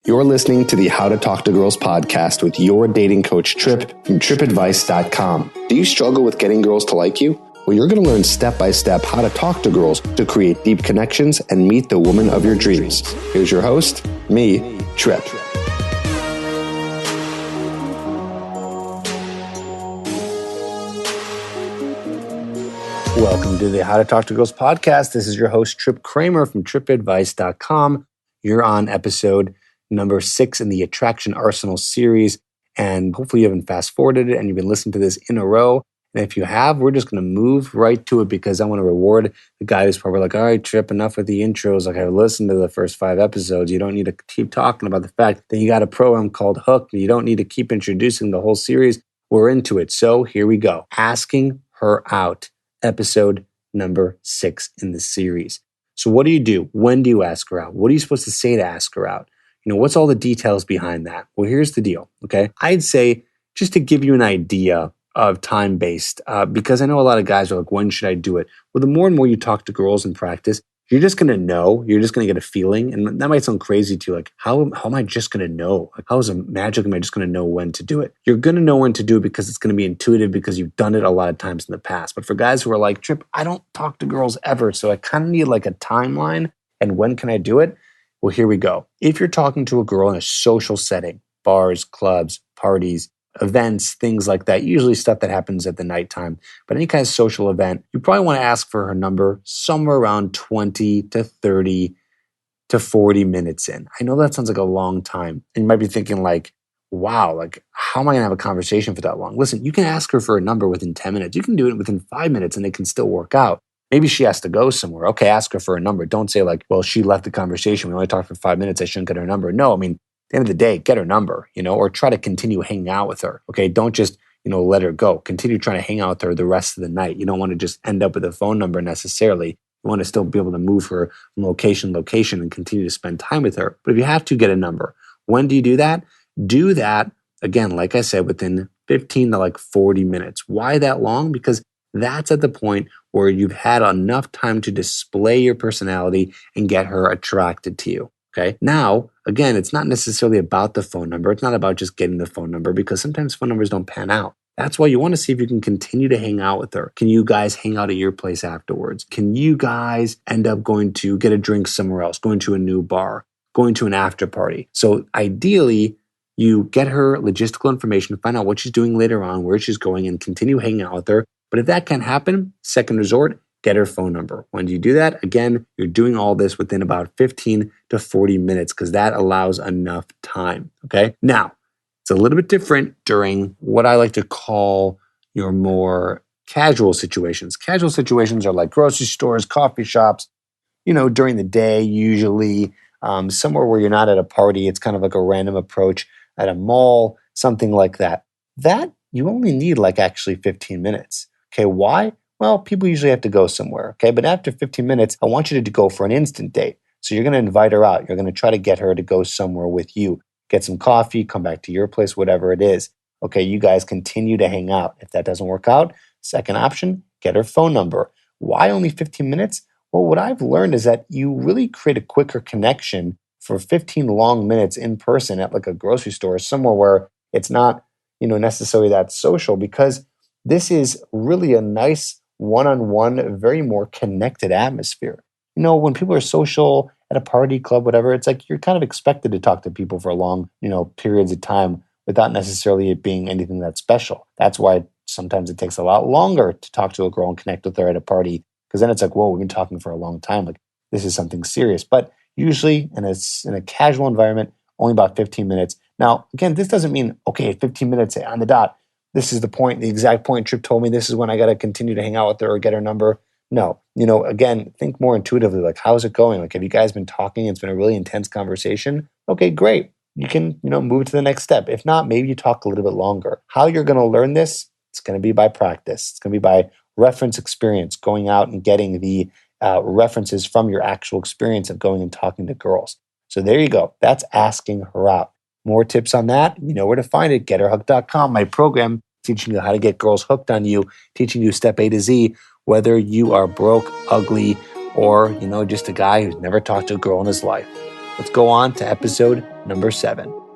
You're listening to the How to Talk to Girls podcast with your dating coach, Trip, from tripadvice.com. Do you struggle with getting girls to like you? Well, you're going to learn step-by-step how to talk to girls to create deep connections and meet the woman of your dreams. Here's your host, me, Trip. Welcome to the How to Talk to Girls podcast. This is your host, Trip Kramer from tripadvice.com. You're on episode number 6 in the Attraction Arsenal series, and hopefully you haven't fast forwarded it and you've been listening to this in a row. And if you have, we're just going to move right to it because I want to reward the guy who's probably like, all right, Trip, enough with the intros. Like, I've listened to the first 5 episodes. You don't need to keep talking about the fact that you got a program called Hook. You don't need to keep introducing the whole series. We're into it. So here we go. Asking her out, episode number 6 in the series. So what do you do? When do you ask her out? What are you supposed to say to ask her out? You know, what's all the details behind that? Well, here's the deal, okay? I'd say just to give you an idea of time-based, because I know a lot of guys are like, when should I do it? Well, the more and more you talk to girls in practice, you're just going to know, you're just going to get a feeling. And that might sound crazy to you, like, how am I just going to know? Like, how is it magic? Am I just going to know when to do it? You're going to know when to do it because it's going to be intuitive because you've done it a lot of times in the past. But for guys who are like, Trip, I don't talk to girls ever, so I kind of need like a timeline. And when can I do it? Well, here we go. If you're talking to a girl in a social setting, bars, clubs, parties, events, things like that, usually stuff that happens at the nighttime, but any kind of social event, you probably want to ask for her number somewhere around 20 to 30 to 40 minutes in. I know that sounds like a long time. And you might be thinking like, wow, like how am I going to have a conversation for that long? Listen, you can ask her for a number within 10 minutes. You can do it within 5 minutes and it can still work out. Maybe she has to go somewhere. Okay, ask her for a number. Don't say like, well, she left the conversation. We only talked for 5 minutes. I shouldn't get her number. No, I mean, at the end of the day, get her number, or try to continue hanging out with her. Okay, don't just, let her go. Continue trying to hang out with her the rest of the night. You don't want to just end up with a phone number necessarily. You want to still be able to move her from location to location and continue to spend time with her. But if you have to, get a number. When do you do that? Do that, again, like I said, within 15 to like 40 minutes. Why that long? Because that's at the point where you've had enough time to display your personality and get her attracted to you. Okay. Now, again, it's not necessarily about the phone number. It's not about just getting the phone number because sometimes phone numbers don't pan out. That's why you want to see if you can continue to hang out with her. Can you guys hang out at your place afterwards? Can you guys end up going to get a drink somewhere else, going to a new bar, going to an after party? So ideally, you get her logistical information to find out what she's doing later on, where she's going, and continue hanging out with her. But if that can't happen, second resort, get her phone number. When you do that, again, you're doing all this within about 15 to 40 minutes because that allows enough time, okay? Now, it's a little bit different during what I like to call your more casual situations. Casual situations are like grocery stores, coffee shops, during the day, usually somewhere where you're not at a party. It's kind of like a random approach at a mall, something like that. That you only need like actually 15 minutes. Okay, why? Well, people usually have to go somewhere, okay? But after 15 minutes, I want you to go for an instant date. So you're going to invite her out. You're going to try to get her to go somewhere with you. Get some coffee, come back to your place, whatever it is. Okay, you guys continue to hang out. If that doesn't work out, second option, get her phone number. Why only 15 minutes? Well, what I've learned is that you really create a quicker connection for 15 long minutes in person at like a grocery store, somewhere where it's not, necessarily that social, because this is really a nice one-on-one, very more connected atmosphere. When people are social at a party, club, whatever, it's like you're kind of expected to talk to people for long, periods of time without necessarily it being anything that's special. That's why sometimes it takes a lot longer to talk to a girl and connect with her at a party, because then it's like, whoa, we've been talking for a long time. Like, this is something serious. But usually in a casual environment, only about 15 minutes. Now, again, this doesn't mean, okay, 15 minutes on the dot, this is the point, the exact point Trip told me, this is when I got to continue to hang out with her or get her number. No, again, think more intuitively, like, how's it going? Like, have you guys been talking? It's been a really intense conversation. Okay, great. You can, move to the next step. If not, maybe you talk a little bit longer. How you're going to learn this, it's going to be by practice. It's going to be by reference experience, going out and getting the references from your actual experience of going and talking to girls. So there you go. That's asking her out. More tips on that, you know where to find it. GetHerHooked.com, my program teaching you how to get girls hooked on you, teaching you step A to Z, whether you are broke, ugly, or, just a guy who's never talked to a girl in his life. Let's go on to episode number 7.